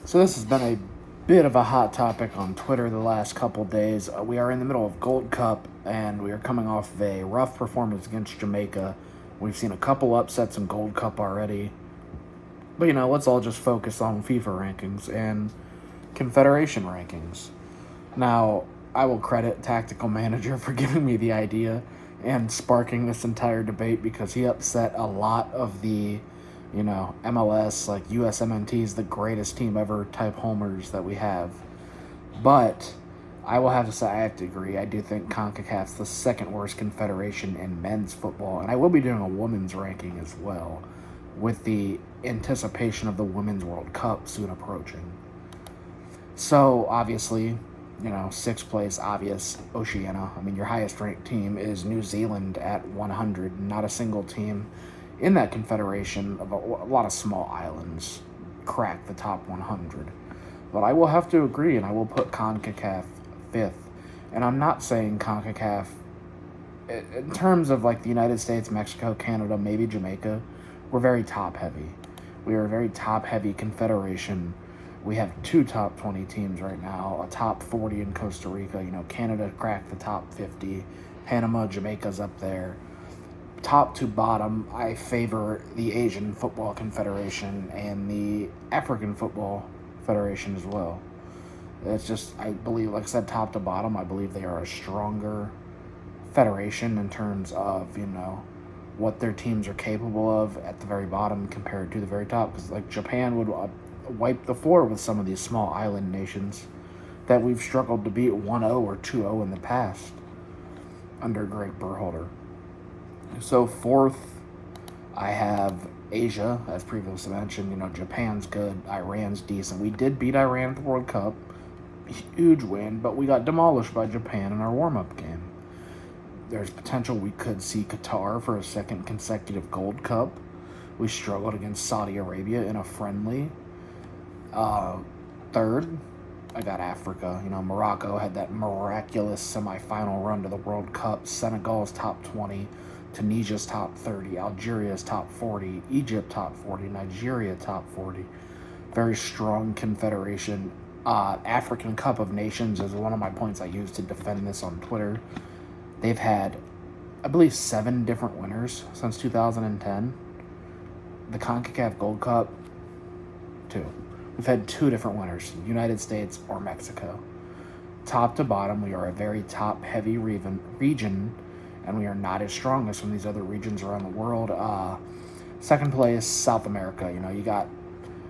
So this has been a bit of a hot topic on Twitter the last couple days. We are in the middle of Gold Cup, and we are coming off of a rough performance against Jamaica. We've seen a couple upsets in Gold Cup already. But, let's all just focus on FIFA rankings and Confederation rankings. Now, I will credit Tactical Manager for giving me the idea and sparking this entire debate because he upset a lot of the MLS, like USMNT is the greatest team ever type homers that we have. But I will have to say I have to agree. I do think CONCACAF's the second worst confederation in men's football. And I will be doing a women's ranking as well with the anticipation of the Women's World Cup soon approaching. So, obviously, sixth place, obvious, Oceania. I mean, your highest ranked team is New Zealand at 100. Not a single team in that confederation of a lot of small islands crack the top 100. But I will have to agree, and I will put CONCACAF fifth. And I'm not saying CONCACAF, in terms of like the United States, Mexico, Canada, maybe Jamaica, we're very top heavy. We are a very top heavy confederation. We have two top 20 teams right now, a top 40 in Costa Rica. Canada cracked the top 50. Panama, Jamaica's up there. Top to bottom, I favor the Asian Football Confederation and the African Football Federation as well. It's just, I believe, like I said, top to bottom, I believe they are a stronger federation in terms of, what their teams are capable of at the very bottom compared to the very top. Because, like, Japan would wipe the floor with some of these small island nations that we've struggled to beat 1-0 or 2-0 in the past under Greg Berhalter. So fourth, I have Asia, as previously mentioned. Japan's good, Iran's decent. We did beat Iran at the World Cup, huge win, but we got demolished by Japan in our warm-up game. There's potential we could see Qatar for a second consecutive Gold Cup. We struggled against Saudi Arabia in a friendly. Third, I got Africa. Morocco had that miraculous semifinal run to the World Cup. Senegal's top 20. Tunisia's top 30, Algeria's top 40, Egypt top 40, Nigeria top 40. Very strong confederation. African Cup of Nations is one of my points I use to defend this on Twitter. They've had, I believe, 7 different winners since 2010. The CONCACAF Gold Cup, 2. We've had 2 different winners, United States or Mexico. Top to bottom, we are a very top-heavy region, and we are not as strong as some of these other regions around the world. Second place, South America.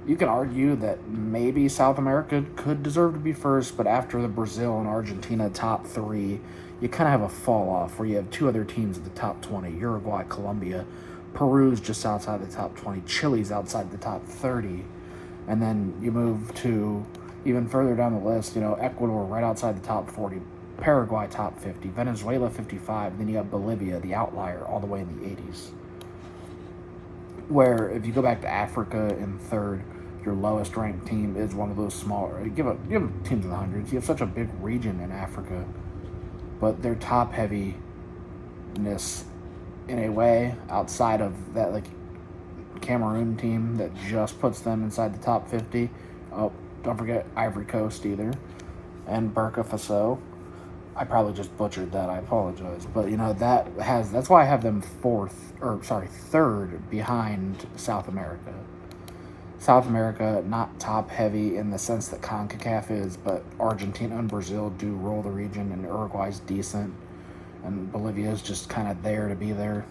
You can argue that maybe South America could deserve to be first, but after the Brazil and Argentina top 3, you kind of have a fall off where you have 2 other teams at the top 20, Uruguay, Colombia. Peru's just outside the top 20, Chile's outside the top 30, and then you move to even further down the list, Ecuador right outside the top 40, Paraguay top 50, Venezuela 55, then you have Bolivia, the outlier, all the way in the 80s. Where if you go back to Africa in third, your lowest ranked team is one of those smaller. You have teams in the hundreds. You have such a big region in Africa, but their top heaviness in a way outside of that, like Cameroon team that just puts them inside the top 50. Oh, don't forget Ivory Coast either, and Burkina Faso. I probably just butchered that. I apologize. But, that's why I have them third behind South America. South America, not top heavy in the sense that CONCACAF is, but Argentina and Brazil do roll the region, and Uruguay's decent, and Bolivia is just kind of there to be there.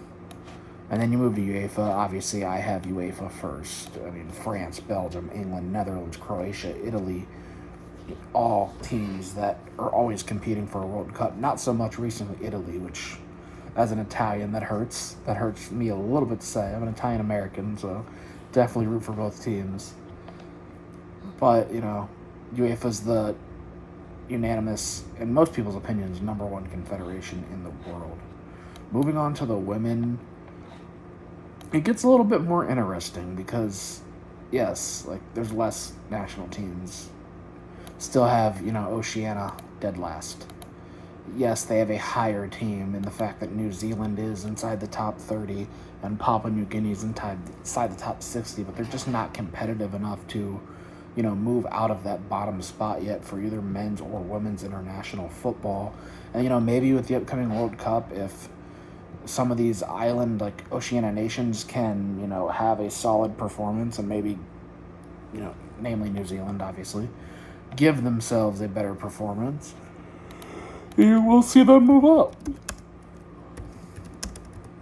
And then you move to UEFA. Obviously, I have UEFA first. I mean, France, Belgium, England, Netherlands, Croatia, Italy, all teams that are always competing for a World Cup. Not so much recently Italy, which, as an Italian, that hurts. That hurts me a little bit to say. I'm an Italian-American, so definitely root for both teams. But, UEFA's the unanimous, in most people's opinions, number 1 confederation in the world. Moving on to the women, it gets a little bit more interesting because, yes, there's less national teams. Still have, Oceania dead last. Yes, they have a higher team in the fact that New Zealand is inside the top 30 and Papua New Guinea is inside the top 60, but they're just not competitive enough to move out of that bottom spot yet for either men's or women's international football. And, maybe with the upcoming World Cup, if some of these island, like Oceania nations can, have a solid performance and maybe, namely New Zealand, obviously, give themselves a better performance, you will see them move up.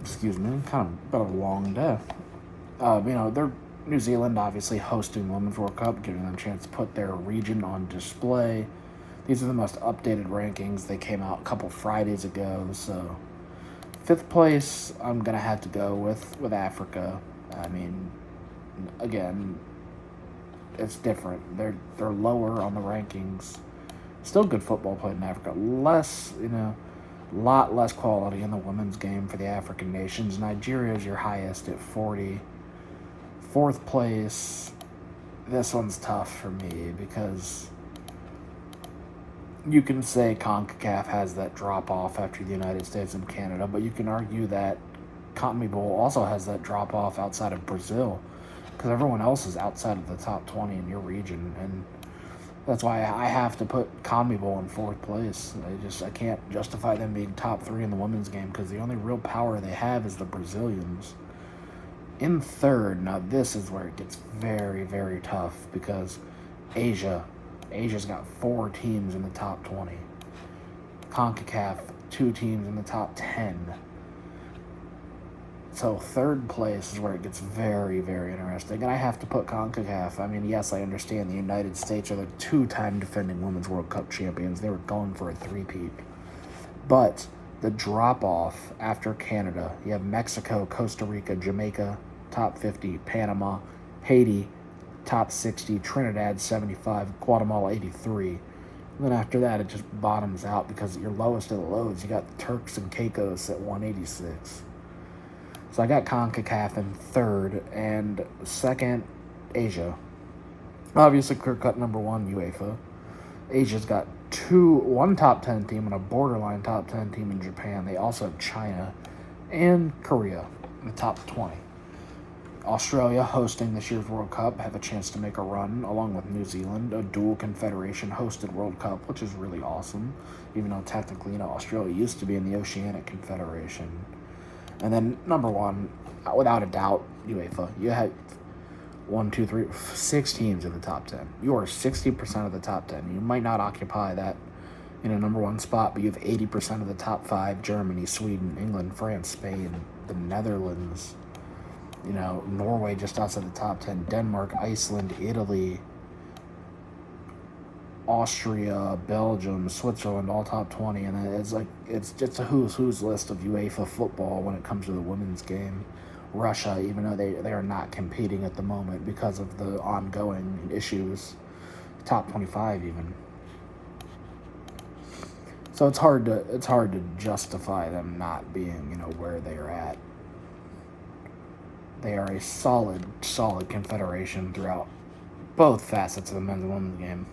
Excuse me, kind of been a long day. They're New Zealand obviously hosting the Women's World Cup, giving them a chance to put their region on display. These are the most updated rankings. They came out a couple Fridays ago, so 5th place I'm going to have to go with Africa. I mean, again, it's different. They're lower on the rankings. Still good football played in Africa. Less, lot less quality in the women's game for the African nations. Nigeria is your highest at 40. 4th place, this one's tough for me because you can say CONCACAF has that drop-off after the United States and Canada, but you can argue that CONMEBOL also has that drop-off outside of Brazil because everyone else is outside of the top 20 in your region, and that's why I have to put CONMEBOL in 4th place. I can't justify them being top 3 in the women's game because the only real power they have is the Brazilians. In 3rd, now this is where it gets very, very tough because Asia's got 4 teams in the top 20. CONCACAF, 2 teams in the top 10. So 3rd place is where it gets very, very interesting. And I have to put CONCACAF. I mean, yes, I understand the United States are the 2-time defending Women's World Cup champions. They were going for a 3-peat. But the drop-off after Canada, you have Mexico, Costa Rica, Jamaica, top 50, Panama, Haiti, top 60, Trinidad 75, Guatemala 83. And then after that, it just bottoms out because your lowest of the lows, you got Turks and Caicos at 186. So I got CONCACAF in 3rd, and 2nd, Asia. Obviously, clear-cut number 1, UEFA. Asia's got 1 top 10 team and a borderline top 10 team in Japan. They also have China and Korea in the top 20. Australia, hosting this year's World Cup, have a chance to make a run, along with New Zealand, a dual confederation-hosted World Cup, which is really awesome, even though technically, Australia used to be in the Oceanic Confederation. And then, number 1, without a doubt, UEFA. You have 6 teams in the top 10. You are 60% of the top 10. You might not occupy that, number 1 spot, but you have 80% of the top 5, Germany, Sweden, England, France, Spain, the Netherlands, Norway just outside the top 10, Denmark, Iceland, Italy, Austria, Belgium, Switzerland, all top 20. And it's just a who's list of UEFA football when it comes to the women's game. Russia, even though they are not competing at the moment because of the ongoing issues, top 25 even. So it's hard to justify them not being, where they are at. They are a solid confederation throughout both facets of the men's and women's game.